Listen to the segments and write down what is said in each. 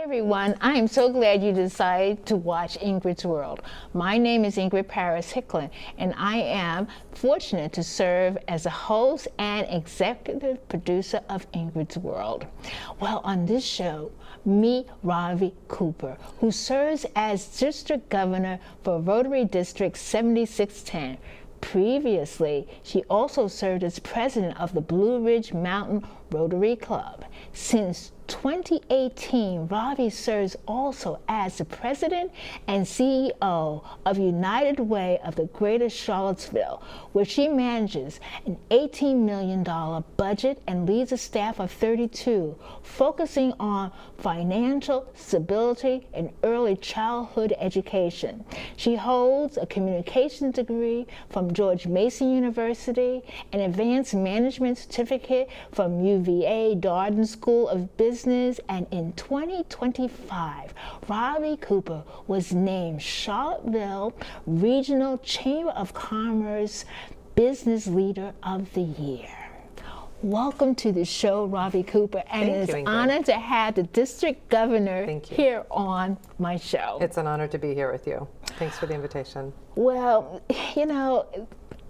everyone. I am so glad you decided to watch Ingrid's World. My name is Ingrid Paris Hicklin, and I am fortunate to serve as a host and executive producer of Ingrid's World. Well, on this show, meet Ravi Cooper, who serves as District Governor for Rotary District 7610. Previously, she also served as president of the Blue Ridge Mountain Rotary Club. Since 2018, Ravi serves also as the president and CEO of United Way of the Greater Charlottesville, where she manages an $18 million budget and leads a staff of 32, focusing on financial stability and early childhood education. She holds a communications degree from George Mason University, an advanced management certificate from UVA Darden School of Business, and in 2025, Ravi Cooper was named Charlottesville Regional Chamber of Commerce Business Leader of the Year. Welcome to the show, Ravi Cooper, and it's an honor to have the district governor here on my show. It's an honor to be here with you. Thanks for the invitation. Well,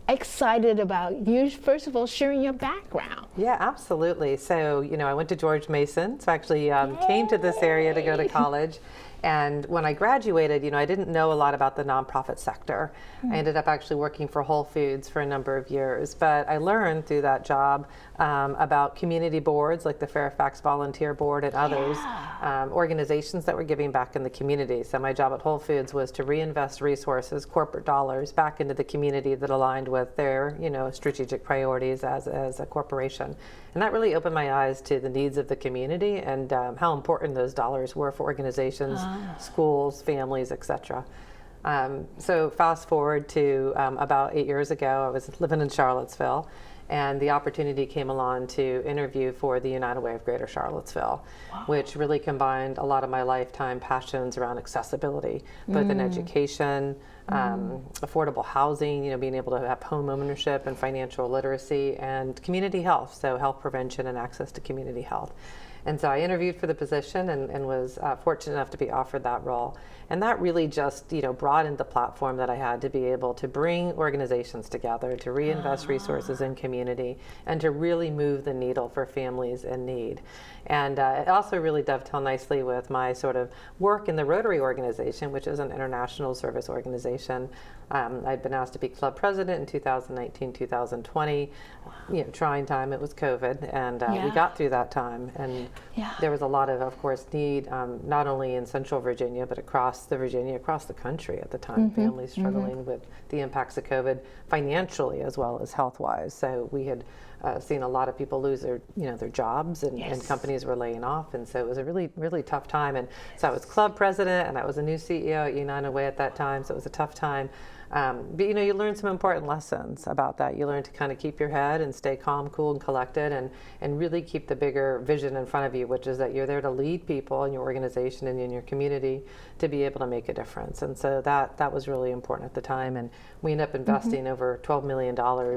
excited about you, first of all, sharing your background. Yeah, absolutely. So, I went to George Mason, so I actually came to this area to go to college. And when I graduated, I didn't know a lot about the nonprofit sector. I ended up actually working for Whole Foods for a number of years. But I learned through that job about community boards like the Fairfax Volunteer Board and others, organizations that were giving back in the community. So my job at Whole Foods was to reinvest resources, corporate dollars, back into the community that aligned with their, strategic priorities as a corporation. And that really opened my eyes to the needs of the community and how important those dollars were for organizations, schools, families, etc. So fast forward to about 8 years ago, I was living in Charlottesville, and the opportunity came along to interview for the United Way of Greater Charlottesville, which really combined a lot of my lifetime passions around accessibility, both in education, affordable housing, being able to have home ownership and financial literacy, and community health, so health prevention and access to community health. And so I interviewed for the position and was fortunate enough to be offered that role. And that really just, broadened the platform that I had to be able to bring organizations together, to reinvest resources in community, and to really move the needle for families in need. And it also really dovetailed nicely with my sort of work in the Rotary organization, which is an international service organization. I'd been asked to be club president in 2019, 2020. Trying time, it was COVID, and we got through that time. And there was a lot of course, need, not only in Central Virginia, but across the country at the time, families struggling with the impacts of COVID financially as well as health-wise. So we had seen a lot of people lose their jobs, and companies were laying off, and so it was a really, really tough time. And so I was club president, and I was a new CEO at United Way at that time, so it was a tough time. But you learn some important lessons about that. You learn to kind of keep your head and stay calm, cool, and collected, and really keep the bigger vision in front of you, which is that you're there to lead people in your organization and in your community to be able to make a difference. And so that was really important at the time. And we ended up investing over $12 million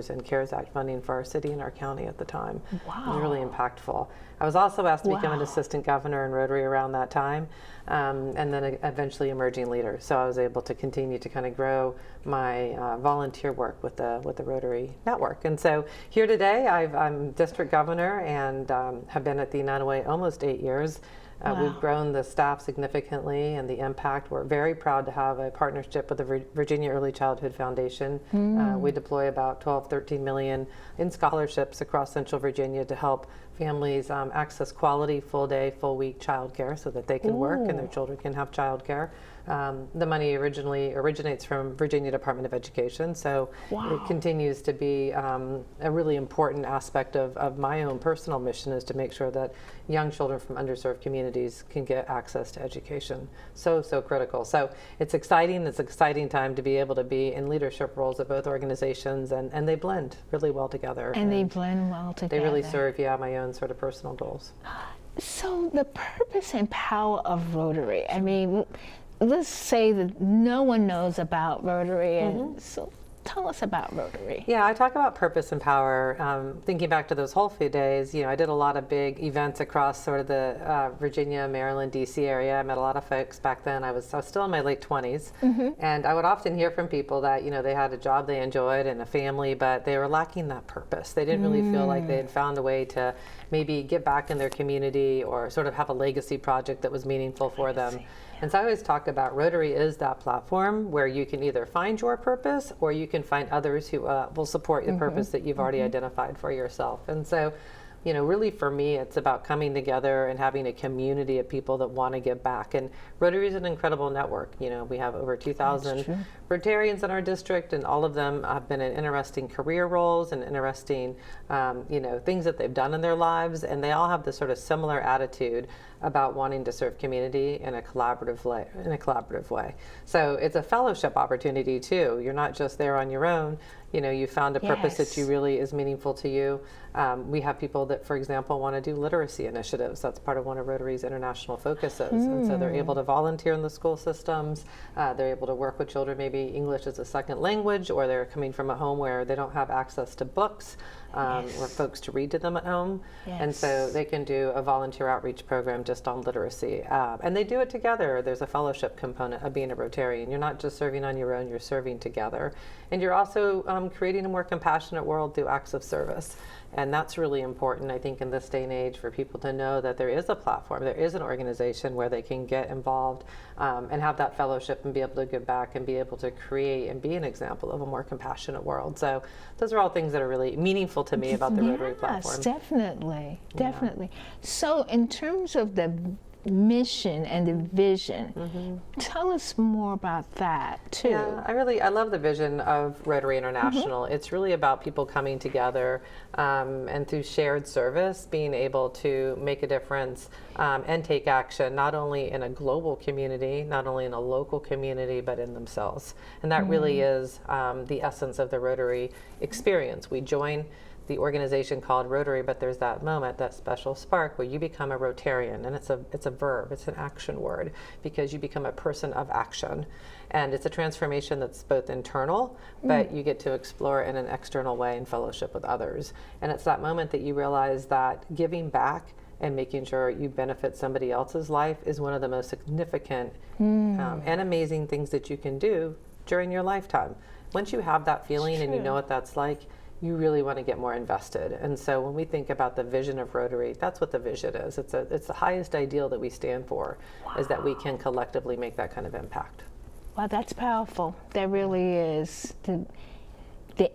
in CARES Act funding for our city and our county at the time. Wow. It was really impactful. I was also asked to become an assistant governor in Rotary around that time, and then eventually emerging leader. So I was able to continue to kind of grow my volunteer work with the Rotary Network. And so here today, I'm district governor and have been at the United Way almost 8 years. We've grown the staff significantly and the impact. We're very proud to have a partnership with the Virginia Early Childhood Foundation. We deploy about 12-13 million in scholarships across Central Virginia to help families access quality full-day, full-week childcare so that they can work and their children can have childcare. The money originally originates from Virginia Department of Education, so it continues to be a really important aspect of my own personal mission, is to make sure that young children from underserved communities can get access to education. So critical. So it's exciting. It's an exciting time to be able to be in leadership roles at both organizations, and they blend really well together. And they blend well together. They really serve, my own sort of personal goals. So the purpose and power of Rotary, let's say that no one knows about Rotary, and so Tell us about Rotary. Yeah, I talk about purpose and power. Thinking back to those Whole Food days, I did a lot of big events across sort of the Virginia, Maryland, D.C. area. I met a lot of folks back then. I was still in my late 20s, and I would often hear from people that they had a job they enjoyed and a family, but they were lacking that purpose. They didn't really feel like they had found a way to maybe get back in their community or sort of have a legacy project that was meaningful for them. And so I always talk about Rotary is that platform where you can either find your purpose or you can find others who will support the purpose that you've already identified for yourself. And so, really for me, it's about coming together and having a community of people that want to give back. And Rotary is an incredible network. We have over 2,000 Rotarians in our district, and all of them have been in interesting career roles and interesting, things that they've done in their lives. And they all have this sort of similar attitude about wanting to serve community in a collaborative way. So it's a fellowship opportunity too. You're not just there on your own. You found a purpose that you really is meaningful to you. We have people that, for example, want to do literacy initiatives. That's part of one of Rotary's international focuses. And so they're able to volunteer in the school systems. They're able to work with children, maybe English as a second language, or they're coming from a home where they don't have access to books or folks to read to them at home. And so they can do a volunteer outreach program just on literacy. And they do it together. There's a fellowship component of being a Rotarian. You're not just serving on your own, you're serving together. And you're also creating a more compassionate world through acts of service. And that's really important, I think, in this day and age for people to know that there is a platform, there is an organization where they can get involved and have that fellowship and be able to give back and be able to create and be an example of a more compassionate world. So those are all things that are really meaningful to me about the Rotary platform. Yes, definitely. So in terms of the mission and the vision, tell us more about that too. Yeah, I love the vision of Rotary International. It's really about people coming together and through shared service being able to make a difference and take action, not only in a global community, not only in a local community, but in themselves. And that really is the essence of the Rotary experience. We join the organization called Rotary, but there's that moment, that special spark where you become a Rotarian, and it's a verb, it's an action word, because you become a person of action. And it's a transformation that's both internal, but you get to explore in an external way in fellowship with others. And it's that moment that you realize that giving back and making sure you benefit somebody else's life is one of the most significant and amazing things that you can do during your lifetime. Once you have that feeling and you know what that's like, you really want to get more invested. And so when we think about the vision of Rotary, that's what the vision is. It's the highest ideal that we stand for, is that we can collectively make that kind of impact. Wow, that's powerful. That really is the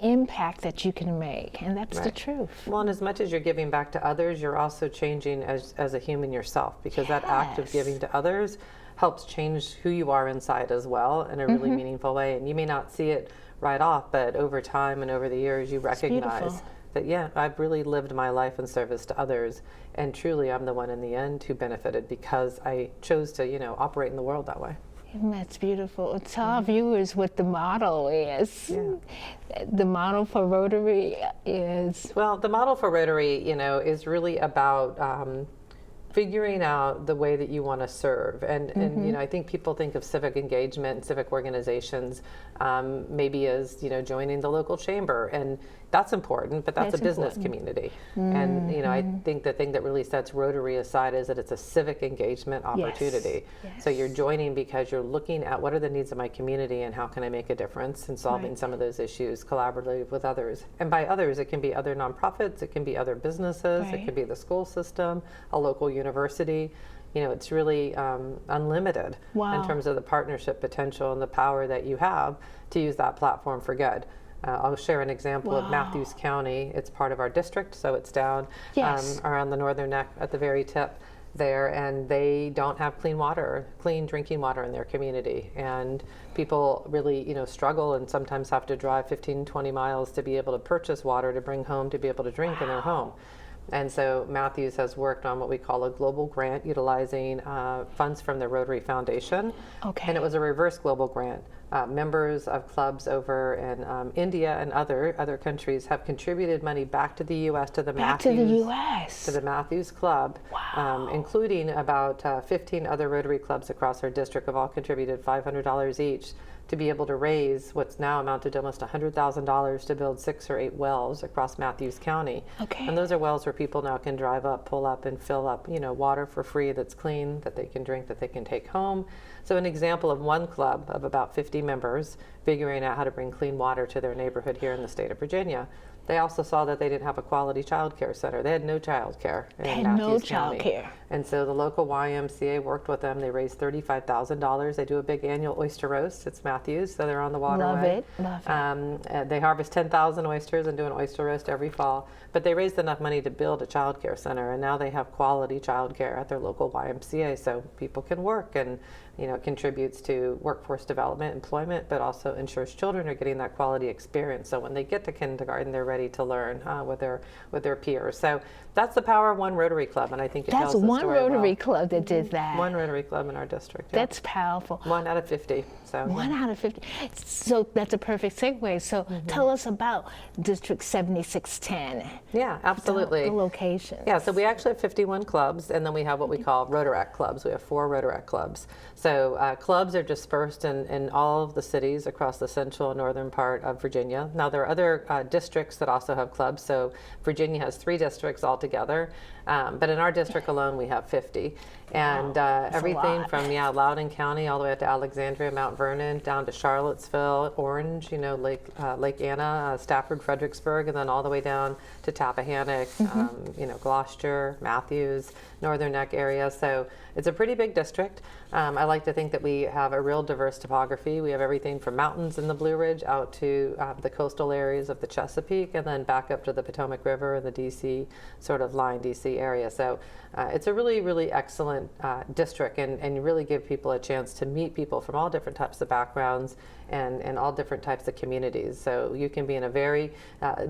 impact that you can make, and that's the truth. Well, and as much as you're giving back to others, you're also changing as a human yourself, because that act of giving to others helps change who you are inside as well in a really meaningful way. And you may not see it right off, but over time and over the years, you recognize that, I've really lived my life in service to others, and truly I'm the one in the end who benefited because I chose to, operate in the world that way. And that's beautiful. Tell our viewers what the model is. The model for Rotary is? Well, the model for Rotary, is really about figuring out the way that you want to serve. And I think people think of civic engagement and civic organizations maybe as, joining the local chamber. And that's important, but that's a business community. And, I think the thing that really sets Rotary aside is that it's a civic engagement opportunity. So you're joining because you're looking at what are the needs of my community and how can I make a difference in solving some of those issues collaboratively with others. And by others, it can be other nonprofits, it can be other businesses, it can be the school system, a local university. It's really unlimited in terms of the partnership potential and the power that you have to use that platform for good. I'll share an example of Matthews County. It's part of our district, so it's down around the northern neck at the very tip there, and they don't have clean drinking water in their community. And people really, struggle and sometimes have to drive 15, 20 miles to be able to purchase water to bring home to be able to drink in their home. And so Matthews has worked on what we call a global grant utilizing funds from the Rotary Foundation. And it was a reverse global grant. Members of clubs over in India and other countries have contributed money back to the U.S. to the Matthews Club, including about 15 other Rotary clubs across our district have all contributed $500 each to be able to raise what's now amounted to almost $100,000 to build 6 or 8 wells across Matthews County. Okay. And those are wells where people now can drive up, pull up, and fill up, water for free that's clean, that they can drink, that they can take home. So an example of one club of about 50 members figuring out how to bring clean water to their neighborhood here in the state of Virginia. They also saw that they didn't have a quality child care center. They had no child care in Matthews County. And so the local YMCA worked with them. They raised $35,000. They do a big annual oyster roast. It's Matthews, so they're on the waterway. Love it. They harvest 10,000 oysters and do an oyster roast every fall. But they raised enough money to build a child care center, and now they have quality child care at their local YMCA, so people can work, and it contributes to workforce development, employment, but also ensures children are getting that quality experience. So when they get to kindergarten, they're ready to learn with their peers. So that's the power of one Rotary Club, and I think it tells the story That's one Rotary Club that did that. One Rotary Club in our district. Yeah. That's powerful. 1 out of 50. So one out of 50. So that's a perfect segue. So tell us about District 7610. Yeah, absolutely. The location. Yeah, so we actually have 51 clubs, and then we have what we call Rotaract clubs. We have 4 Rotaract clubs. So clubs are dispersed in all of the cities across the central and northern part of Virginia. Now there are other districts that also have clubs. So Virginia has 3 districts altogether, but in our district alone we have 50. And everything from Loudoun County all the way up to Alexandria, Mount Vernon, down to Charlottesville, Orange, Lake Anna, Stafford, Fredericksburg, and then all the way down to Tappahannock, Gloucester, Matthews, Northern Neck area. So it's a pretty big district. I like to think that we have a real diverse topography. We have everything from mountains in the Blue Ridge out to the coastal areas of the Chesapeake, and then back up to the Potomac River and the DC sort of line DC area. So it's a really, really excellent district, and really give people a chance to meet people from all different types of backgrounds and all different types of communities. So you can be in a very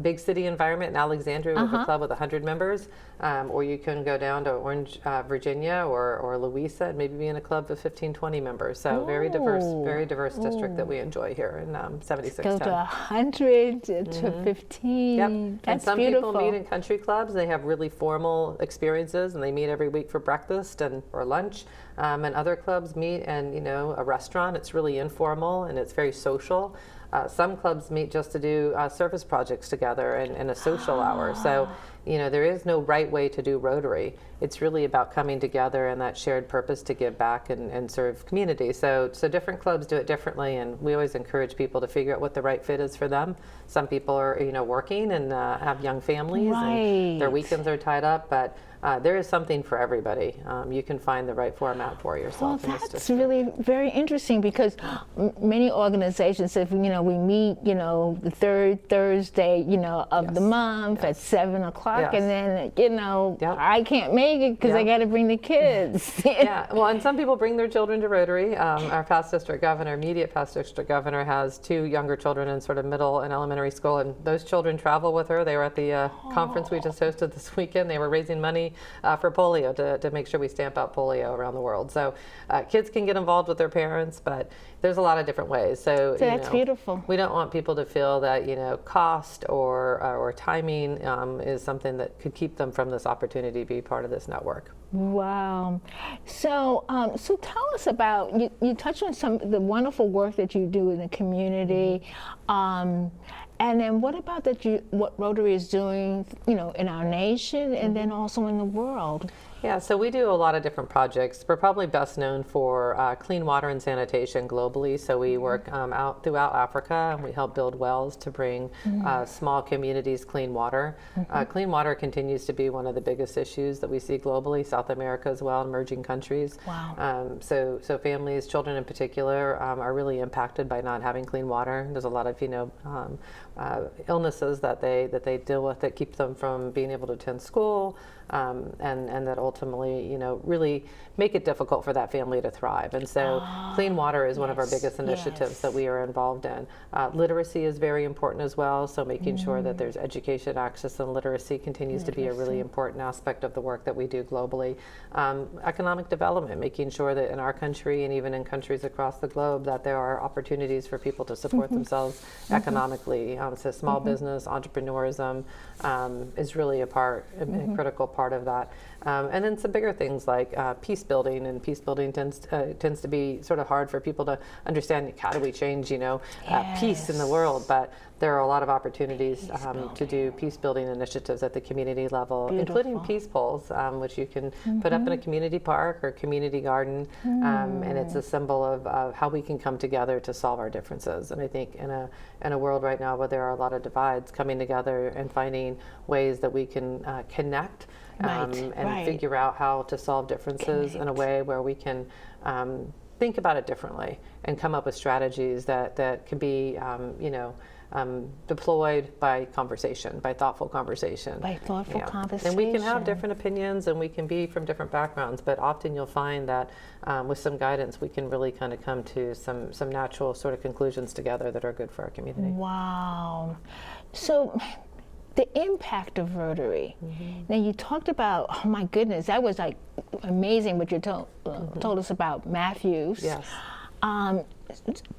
big city environment in Alexandria with a club with 100 members, or you can go down to Orange, Virginia, or Louisa, and maybe be in a club of 15, 20 members. So very diverse district that we enjoy here in 7610. Go to 100 to 15. Yep. That's and some beautiful. people meet in country clubs. They have really formal experiences, and they meet every week for breakfast or lunch. And other clubs meet in a restaurant. It's really informal and it's very social. Some clubs meet just to do service projects together in a social hour. So there is no right way to do Rotary. It's really about coming together and that shared purpose to give back and serve community. So different clubs do it differently, and we always encourage people to figure out what the right fit is for them. Some people are working and have young families, and their weekends are tied up, but there is something for everybody. You can find the right format for yourself. Well, that's really very interesting, because many organizations, if we meet, the third Thursday, of the month at 7 o'clock, and then I can't make it because I got to bring the kids. Yeah, well, and some people bring their children to Rotary. Our past district governor, immediate past district governor, has 2 younger children in sort of middle and elementary school, and those children travel with her. They were at the conference we just hosted this weekend. They were raising money for polio to make sure we stamp out polio around the world. So kids can get involved with their parents, but there's a lot of different ways. So that's beautiful. We don't want people to feel that cost or timing is something that could keep them from this opportunity to be part of this network. Wow. So tell us about, you touched on some of the wonderful work that you do in the community. And then what about what Rotary is doing, in our nation and then also in the world? Yeah, so we do a lot of different projects. We're probably best known for clean water and sanitation globally. So we work out throughout Africa, and we help build wells to bring small communities clean water. Clean water continues to be one of the biggest issues that we see globally, South America as well, emerging countries. Wow. So families, children in particular, are really impacted by not having clean water. There's a lot of illnesses that they deal with that keep them from being able to attend school, and that ultimately, really make it difficult for that family to thrive. And so clean water is one of our biggest initiatives that we are involved in. Literacy is very important as well, so making sure that there's education, access, and literacy continues to be a really important aspect of the work that we do globally. Economic development, making sure that in our country and even in countries across the globe that there are opportunities for people to support themselves economically. So small business, entrepreneurism is really a critical part of that. And then some bigger things like peace building, and peace building tends to be sort of hard for people to understand. How do we change, peace in the world? But there are a lot of opportunities to do peace building initiatives at the community level, including peace polls, which you can put up in a community park or community garden, and it's a symbol of how we can come together to solve our differences. And I think in a world right now where there are a lot of divides, coming together and finding ways that we can connect and figure out how to solve differences in a way where we can think about it differently and come up with strategies that can be, deployed by conversation, by thoughtful conversation. By thoughtful conversation. And we can have different opinions and we can be from different backgrounds, but often you'll find that with some guidance, we can really kind of come to some natural sort of conclusions together that are good for our community. Wow. So the impact of Rotary. Now you talked about, oh my goodness, that was like amazing what you told us about Matthews. Yes.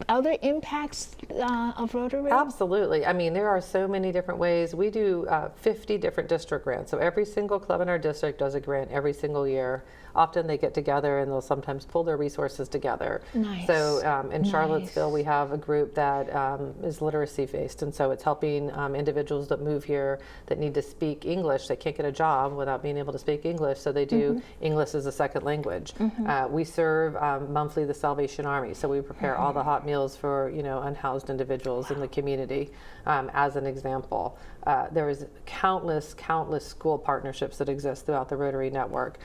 Other impacts of Rotary? Absolutely. I mean, there are so many different ways. We do 50 different district grants. So every single club in our district does a grant every single year. Often they get together and they'll sometimes pull their resources together. Nice. So in Charlottesville, we have a group that is literacy based. And so it's helping individuals that move here that need to speak English. They can't get a job without being able to speak English. So they do English as a second language. We serve monthly the Salvation Army. So we prepare all the hot meals for unhoused individuals in the community. As an example, there is countless school partnerships that exist throughout the Rotary Network,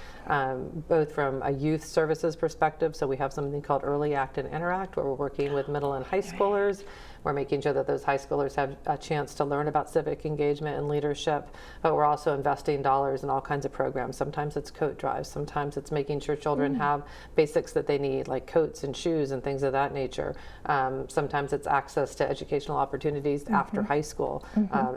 both from a youth services perspective. So we have something called Early Act and Interact, where we're working with middle and high schoolers. We're making sure that those high schoolers have a chance to learn about civic engagement and leadership, but we're also investing dollars in all kinds of programs. Sometimes it's coat drives, sometimes it's making sure children have basics that they need, like coats and shoes and things of that nature. Sometimes it's access to educational opportunities after high school,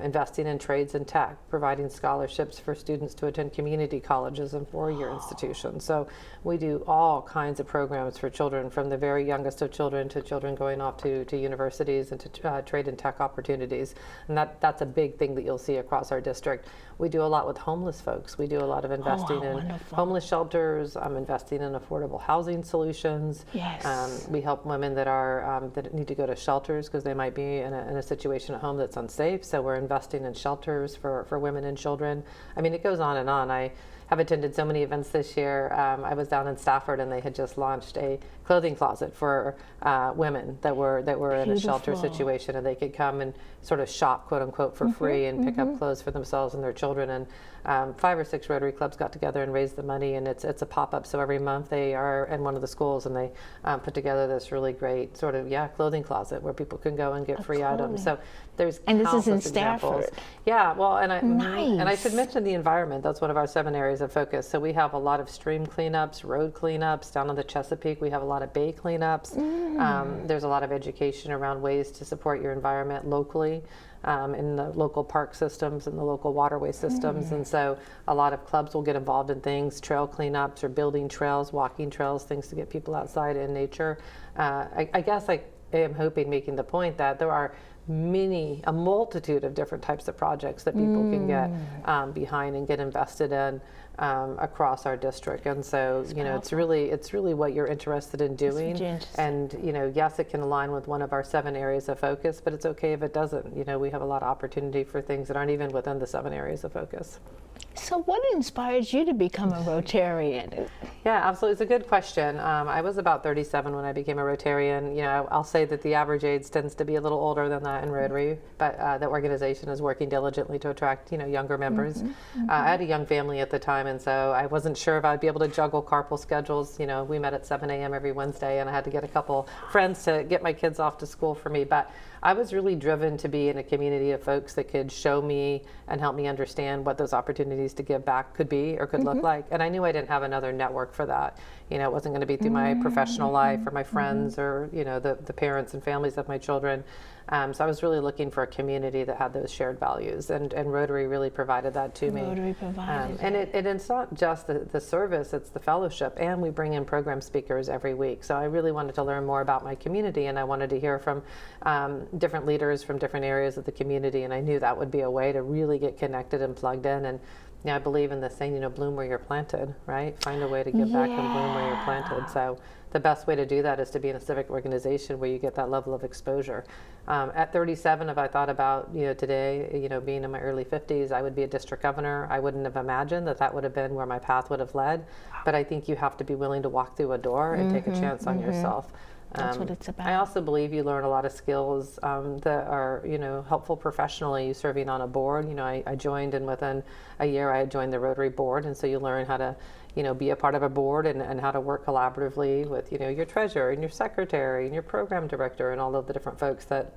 investing in trades and tech, providing scholarships for students to attend community colleges and four-year institutions. So we do all kinds of programs for children, from the very youngest of children to children going off to universities and to trade and tech opportunities. And that's a big thing that you'll see across our district. We do a lot with homeless folks. We do a lot of investing in homeless shelters, investing in affordable housing solutions. Yes. We help women that are that need to go to shelters because they might be in a situation at home that's unsafe. So we're investing in shelters for women and children. I mean, it goes on and on. I have attended so many events this year. I was down in Stafford and they had just launched a clothing closet for women that were in a shelter situation, and they could come and sort of shop, quote unquote, for free and pick up clothes for themselves and their children. And 5 or 6 Rotary clubs got together and raised the money, and it's a pop-up. So every month they are in one of the schools and they put together this really great sort of clothing closet where people can go and get free items. So there's this is in examples. Stafford. Yeah, well, and Nice. I should mention the environment. That's one of our 7 areas of focus. So we have a lot of stream cleanups, road cleanups. Down on the Chesapeake, we have a lot of bay cleanups. There's a lot of education around ways to support your environment locally. In the local park systems and the local waterway systems. And so a lot of clubs will get involved in things, trail cleanups or building trails, walking trails, things to get people outside in nature. I guess I am hoping, making the point that there are a multitude of different types of projects that people can get behind and get invested in across our district. And so, it's really what you're interested in doing. And, yes, it can align with one of our 7 areas of focus, but it's okay if it doesn't. We have a lot of opportunity for things that aren't even within the 7 areas of focus. So what inspired you to become a Rotarian? Yeah, absolutely. It's a good question. I was about 37 when I became a Rotarian. I'll say that the average age tends to be a little older than that in Rotary, but the organization is working diligently to attract, younger members. I had a young family at the time, and so I wasn't sure if I'd be able to juggle carpool schedules. We met at 7 a.m. every Wednesday, and I had to get a couple friends to get my kids off to school for me. But I was really driven to be in a community of folks that could show me and help me understand what those opportunities to give back could be or could look like. And I knew I didn't have another network for that. It wasn't going to be through my professional life or my friends or, the parents and families of my children. So I was really looking for a community that had those shared values, and Rotary really provided that to me. Rotary provided and it's not just the service, it's the fellowship, and we bring in program speakers every week. So I really wanted to learn more about my community, and I wanted to hear from different leaders from different areas of the community, and I knew that would be a way to really get connected and plugged in. And you know, I believe in the saying, you know, bloom where you're planted, right? Find a way to give back and bloom where you're planted. So the best way to do that is to be in a civic organization where you get that level of exposure. At 37, if I thought about, you know, today, you know, being in my early 50s, I would be a district governor. I wouldn't have imagined that that would have been where my path would have led. But I think you have to be willing to walk through a door and take a chance on yourself. That's what it's about. I also believe you learn a lot of skills that are, you know, helpful professionally. You serving on a board, you know, I joined, and within a year I had joined the Rotary board, and so you learn how to, you know, be a part of a board and how to work collaboratively with, you know, your treasurer and your secretary and your program director and all of the different folks that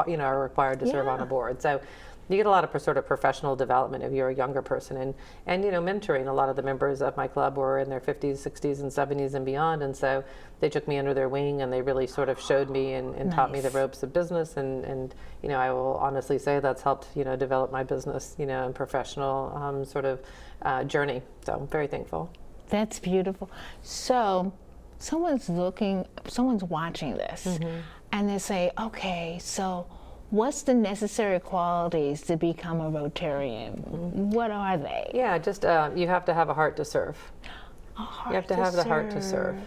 you know, are required to serve on a board. So you get a lot of sort of professional development if you're a younger person, and you know, mentoring. A lot of the members of my club were in their 50s, 60s, and 70s and beyond, and so they took me under their wing and they really sort of showed me and taught me the ropes of business, and you know, I will honestly say that's helped, you know, develop my business, you know, and professional sort of journey. So I'm very thankful. That's beautiful. So someone's watching this, and they say, okay, so what's the necessary qualities to become a Rotarian? What are they? Yeah, just you have to have a heart to serve. You have to have the heart to serve.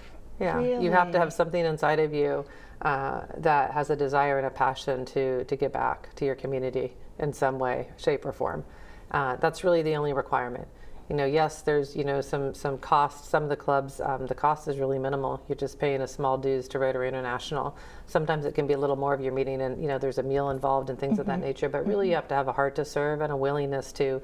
Yeah, Really? you have to have something inside of you that has a desire and a passion to give back to your community in some way, shape, or form. That's really the only requirement. You know, yes, there's, you know, some costs. Some of the clubs, the cost is really minimal. You're just paying a small dues to Rotary International. Sometimes it can be a little more of your meeting, and you know, there's a meal involved and things of that nature. But really, you have to have a heart to serve and a willingness to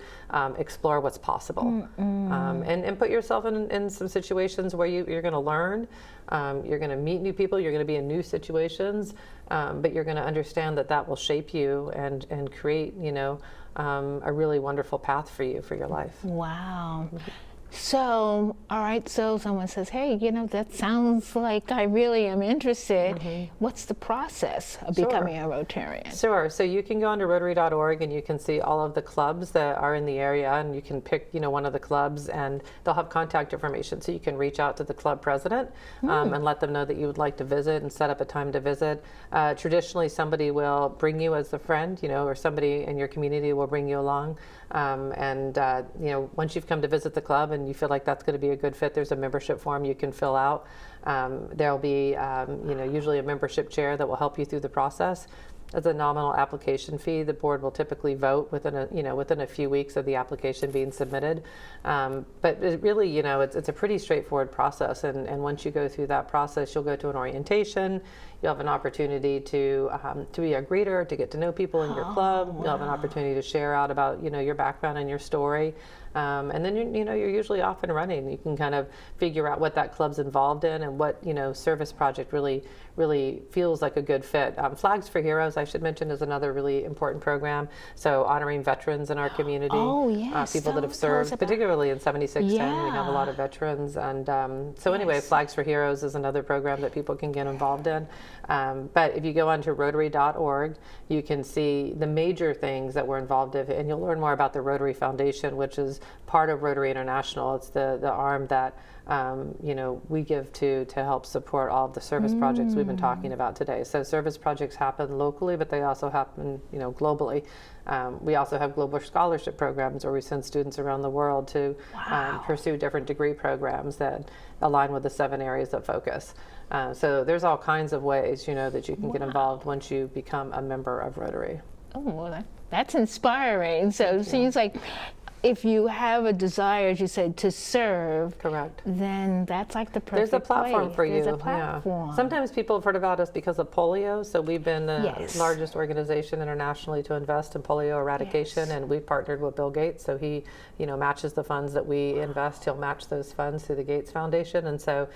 explore what's possible, and put yourself in some situations where you're going to learn. You're going to meet new people. You're going to be in new situations, but you're going to understand that will shape you and create, you know, a really wonderful path for you for your life. Wow. So, all right, so someone says, hey, you know, that sounds like I really am interested. What's the process of becoming a Rotarian? Sure. So you can go onto Rotary.org and you can see all of the clubs that are in the area, and you can pick, you know, one of the clubs, and they'll have contact information. So you can reach out to the club president and let them know that you would like to visit and set up a time to visit. Traditionally, somebody will bring you as a friend, you know, or somebody in your community will bring you along. You know, once you've come to visit the club and you feel like that's going to be a good fit, there's a membership form you can fill out. There'll be, you know, usually a membership chair that will help you through the process. As a nominal application fee, the board will typically vote within a few weeks of the application being submitted. But it really, you know, it's a pretty straightforward process. And once you go through that process, you'll go to an orientation. You'll have an opportunity to be a greeter, to get to know people in your club. You'll have an opportunity to share out about, you know, your background and your story. And then you're usually off and running. You can kind of figure out what that club's involved in and what, you know, service project really feels like a good fit. Flags for Heroes, I should mention, is another really important program. So honoring veterans in our community, people that have served, particularly in 7610, we have a lot of veterans. And so anyway, Flags for Heroes is another program that people can get involved in. But if you go onto Rotary.org, you can see the major things that we're involved in, and you'll learn more about the Rotary Foundation, which is part of Rotary International. It's the arm that you know, we give to help support all of the service projects we've been talking about today. So service projects happen locally, but they also happen, you know, globally. We also have global scholarship programs where we send students around the world to pursue different degree programs that align with the 7 areas of focus. So there's all kinds of ways, you know, that you can get involved once you become a member of Rotary. Oh, well, that's inspiring. So it seems like if you have a desire, as you said, to serve, correct, then that's like the perfect There's a platform place. for you. There's a platform. Yeah. Sometimes people have heard about us because of polio. So we've been the largest organization internationally to invest in polio eradication, and we've partnered with Bill Gates. So he, you know, matches the funds that we invest. He'll match those funds through the Gates Foundation. And so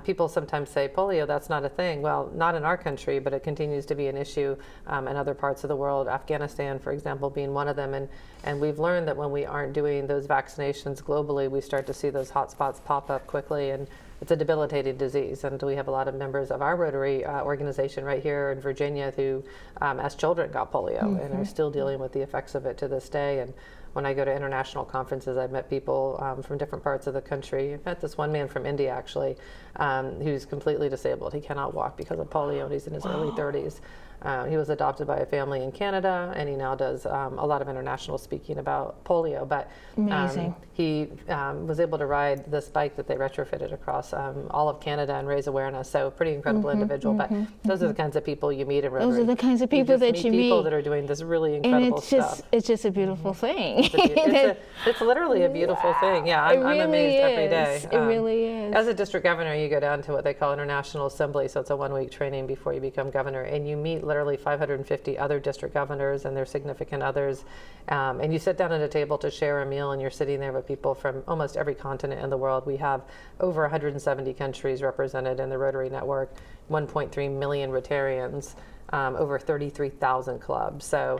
people sometimes say polio, that's not a thing. Well, not in our country, but it continues to be an issue in other parts of the world. Afghanistan, for example, being one of them. And we've learned that when we aren't doing those vaccinations globally, we start to see those hotspots pop up quickly, and it's a debilitating disease. And we have a lot of members of our Rotary organization right here in Virginia who, as children, got polio and are still dealing with the effects of it to this day. And when I go to international conferences, I've met people from different parts of the country. I've met this one man from India, actually, who's completely disabled. He cannot walk because of polio, and he's in his early 30s. He was adopted by a family in Canada, and he now does a lot of international speaking about polio. But he was able to ride this bike that they retrofitted across all of Canada and raise awareness. So pretty incredible individual. But those are the kinds of people you meet in Rotary. Those are the kinds of people that you meet. People that are doing this really incredible stuff. It's just a beautiful thing. It's literally a beautiful thing. Yeah, I'm amazed every day. It really is. As a district governor, you go down to what they call International Assembly. So it's a 1-week training before you become governor, and you meet literally 550 other district governors and their significant others, and you sit down at a table to share a meal, and you're sitting there with people from almost every continent in the world. We have over 170 countries represented in the Rotary Network, 1.3 million Rotarians, over 33,000 clubs. So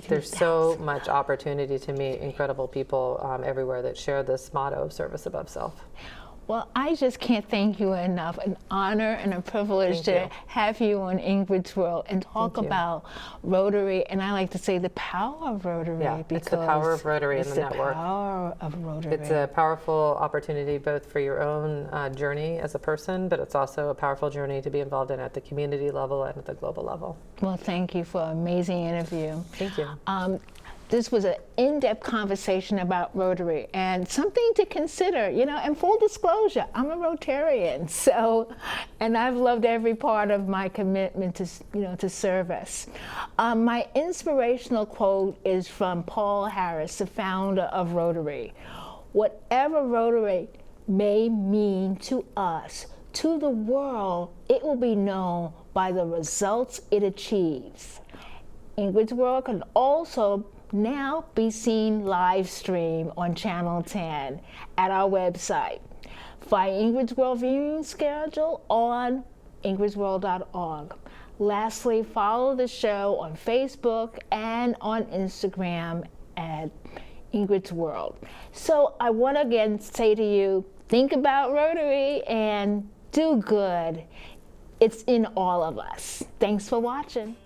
there's so much opportunity to meet incredible people everywhere that share this motto of service above self. Well, I just can't thank you enough. An honor and a privilege to have you on Ingrid's World and talk about Rotary, and I like to say the power of Rotary. Yeah, it's the power of Rotary in the network. It's the power of Rotary. It's a powerful opportunity both for your own journey as a person, but it's also a powerful journey to be involved in at the community level and at the global level. Well, thank you for an amazing interview. Thank you. This was an in-depth conversation about Rotary and something to consider, you know, and full disclosure, I'm a Rotarian, so, and I've loved every part of my commitment to, you know, to service. My inspirational quote is from Paul Harris, the founder of Rotary. Whatever Rotary may mean to us, to the world, it will be known by the results it achieves. Ingrid's World can also now be seen live stream on Channel 10 at our website. Find Ingrid's World viewing schedule on ingridsworld.org. Lastly, follow the show on Facebook and on Instagram at Ingrid's World. So I want to again say to you, think about Rotary and do good. It's in all of us. Thanks for watching.